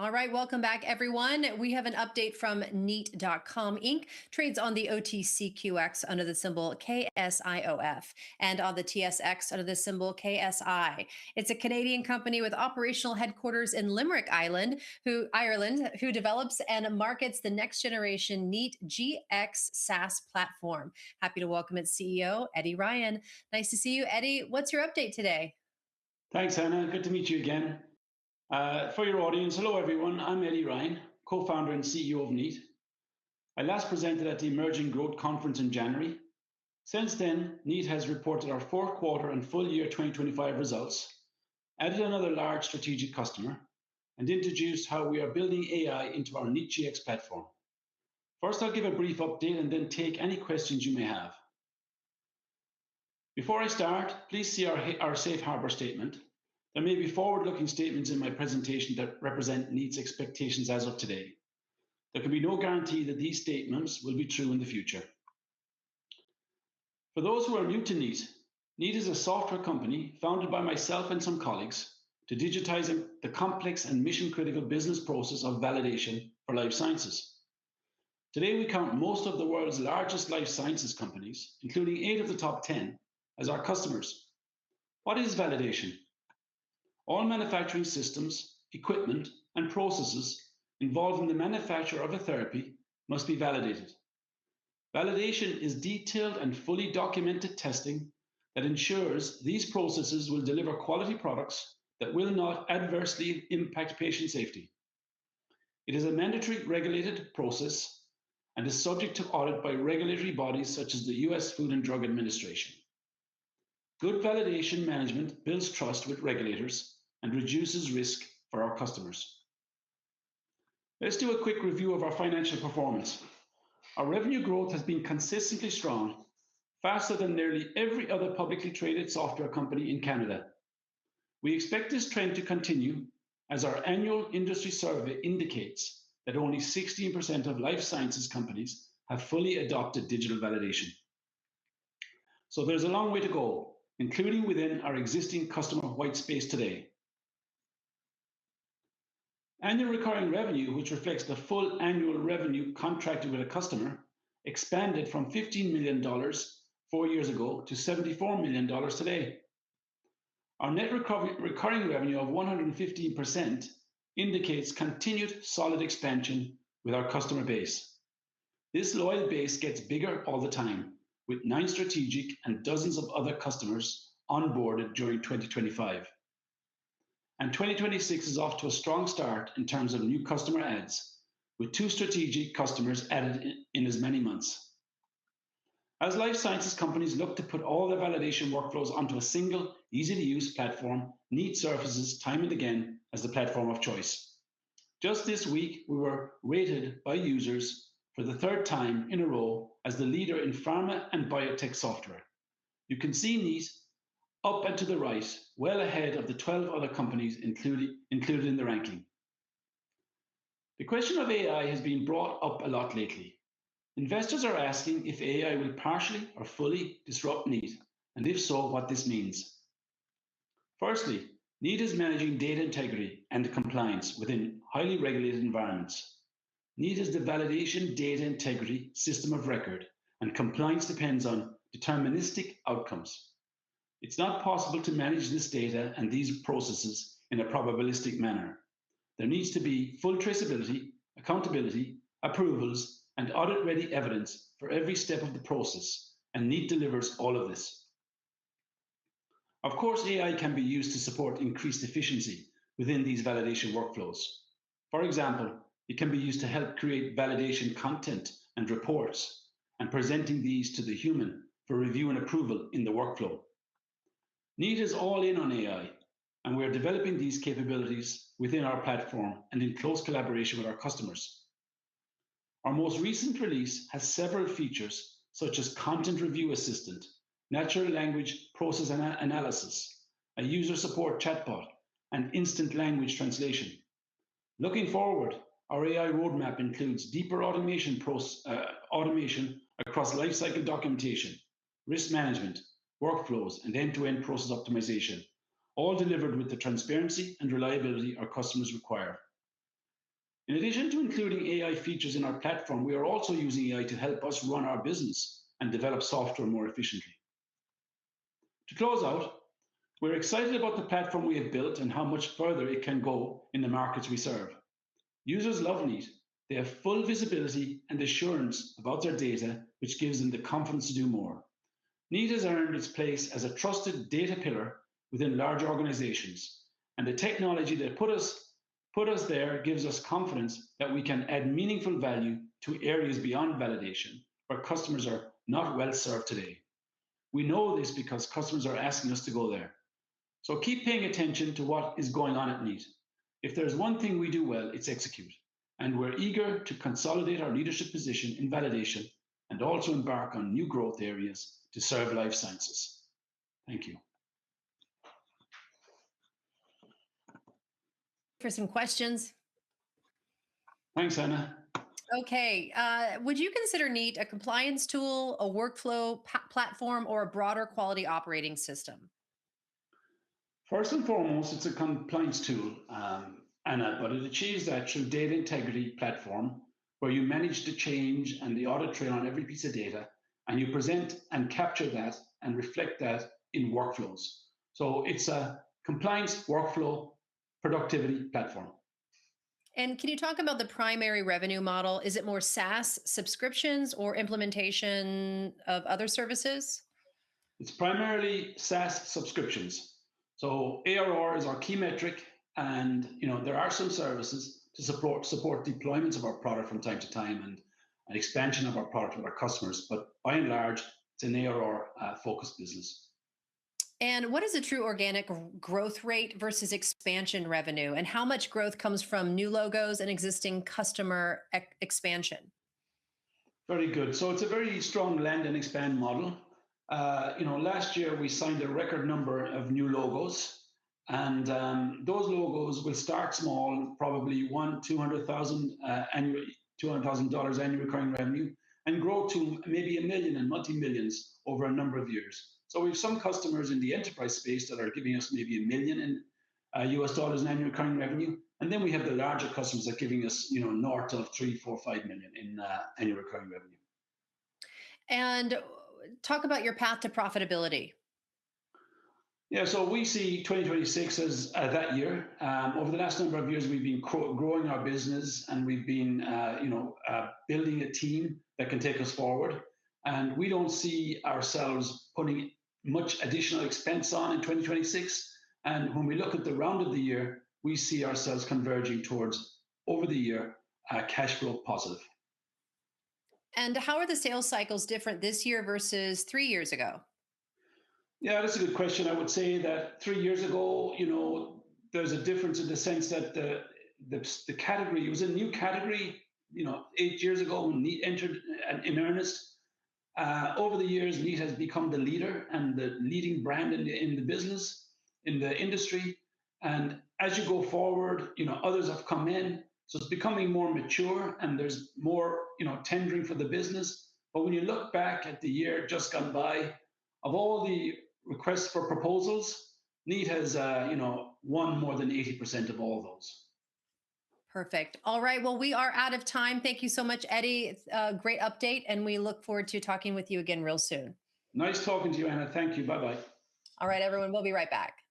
All right, welcome back, everyone. We have an update from Kneat.com Inc. Trades on the OTCQX under the symbol KSIOF and on the TSX under the symbol KSI. It's a Canadian company with operational headquarters in Limerick, Ireland, who develops and markets the next generation Kneat Gx SaaS platform. Happy to welcome its CEO, Edmund Ryan. Nice to see you, Eddie. What's your update today? Thanks, Hannah. Good to meet you again. For your audience, hello everyone. I'm Edmund Ryan, co-founder and CEO of Kneat. I last presented at the Emerging Growth Conference in January. Since then, Kneat has reported our fourth quarter and full year 2025 results, added another large strategic customer, and introduced how we are building AI into our Kneat Gx platform. First, I'll give a brief update and then take any questions you may have. Before I start, please see our safe harbor statement. There may be forward-looking statements in my presentation that represent Kneat's expectations as of today. There can be no guarantee that these statements will be true in the future. For those who are new to Kneat, Kneat is a software company founded by myself and some colleagues to digitize the complex and mission-critical business process of validation for life sciences. Today, we count most of the world's largest life sciences companies, including 8 of the top 10, as our customers. What is validation? All manufacturing systems, equipment, and processes involved in the manufacture of a therapy must be validated. Validation is detailed and fully documented testing that ensures these processes will deliver quality products that will not adversely impact patient safety. It is a mandatory regulated process and is subject to audit by regulatory bodies such as the US Food and Drug Administration. Good validation management builds trust with regulators and reduces risk for our customers. Let's do a quick review of our financial performance. Our revenue growth has been consistently strong, faster than nearly every other publicly traded software company in Canada. We expect this trend to continue as our annual industry survey indicates that only 16% of life sciences companies have fully adopted digital validation. So there's a long way to go, including within our existing customer white space today. Annual recurring revenue, which reflects the full annual revenue contracted with a customer, expanded from $15 million 4 years ago to $74 million today. Our net recurring revenue of 115% indicates continued solid expansion with our customer base. This loyal base gets bigger all the time, with 9 strategic and dozens of other customers onboarded during 2025. And 2026 is off to a strong start in terms of new customer adds, with 2 strategic customers added in as many months. As life sciences companies look to put all their validation workflows onto a single, easy-to-use platform, Kneat surfaces time and again as the platform of choice. Just this week, we were rated by users for the 3rd time in a row as the leader in pharma and biotech software. You can see Kneat up and to the right, well ahead of the 12 other companies included in the ranking. The question of AI has been brought up a lot lately. Investors are asking if AI will partially or fully disrupt Kneat, and if so, what this means. Firstly, Kneat is managing data integrity and compliance within highly regulated environments. Kneat is the validation data integrity system of record, and compliance depends on deterministic outcomes. It's not possible to manage this data and these processes in a probabilistic manner. There needs to be full traceability, accountability, approvals, and audit-ready evidence for every step of the process, and Kneat delivers all of this. Of course, AI can be used to support increased efficiency within these validation workflows. For example, it can be used to help create validation content and reports, and presenting these to the human for review and approval in the workflow. Kneat is all in on AI, and we are developing these capabilities within our platform and in close collaboration with our customers. Our most recent release has several features such as Content Review Assistant, Natural Language Process Analysis, a user support chatbot, and instant language translation. Looking forward, our AI roadmap includes deeper automation across lifecycle documentation, risk management, workflows, and end-to-end process optimization, all delivered with the transparency and reliability our customers require. In addition to including AI features in our platform, we are also using AI to help us run our business and develop software more efficiently. To close out, we're excited about the platform we have built and how much further it can go in the markets we serve. Users love Kneat. They have full visibility and assurance about their data, which gives them the confidence to do more. Kneat has earned its place as a trusted data pillar within large organizations, and the technology that put us there gives us confidence that we can add meaningful value to areas beyond validation where customers are not well served today. We know this because customers are asking us to go there. So keep paying attention to what is going on at Kneat. If there's one thing we do well, it's execute. And we're eager to consolidate our leadership position in validation and also embark on new growth areas to serve life sciences. Thank you. For some questions. Thanks, Anna. Okay. Would you consider Kneat a compliance tool, a workflow platform, or a broader quality operating system? First and foremost, it's a compliance tool, Anna, but it achieves that through data integrity platform where you manage the change and the audit trail on every piece of data, and you present and capture that and reflect that in workflows. So it's a compliance workflow productivity platform. And can you talk about the primary revenue model? Is it more SaaS subscriptions or implementation of other services? It's primarily SaaS subscriptions. So ARR is our key metric, and there are some services to support deployments of our product from time to time and an expansion of our product with our customers. But by and large, it's an ARR focused business. And what is a true organic growth rate versus expansion revenue? And how much growth comes from new logos and existing customer expansion? Very good. So it's a very strong land and expand model. Last year we signed a record number of new logos, and those logos will start small, probably $200,000 annual recurring revenue, and grow to maybe $1 million and multi-millions over a number of years. So we have some customers in the enterprise space that are giving us maybe $1 million in US dollars in annual recurring revenue, and then we have the larger customers that are giving us north of 3, 4, 5 million in annual recurring revenue. And talk about your path to profitability. Yeah, so we see 2026 as that year. Over the last number of years, we've been growing our business, and we've been, building a team that can take us forward. And we don't see ourselves putting much additional expense on in 2026. And when we look at the round of the year, we see ourselves converging towards over the year cash flow positive. And how are the sales cycles different this year versus 3 years ago? Yeah, that's a good question. I would say that 3 years ago, there's a difference in the sense that the category, it was a new category, 8 years ago when Kneat entered in earnest. Over the years, Kneat has become the leader and the leading brand in the business, in the industry. And as you go forward, others have come in. So it's becoming more mature, and there's more, tendering for the business. But when you look back at the year just gone by, of all the requests for proposals, Kneat has, won more than 80% of all those. Perfect. All right. Well, we are out of time. Thank you so much, Eddie. It's a great update, and we look forward to talking with you again real soon. Nice talking to you, Anna. Thank you. Bye-bye. All right, everyone. We'll be right back.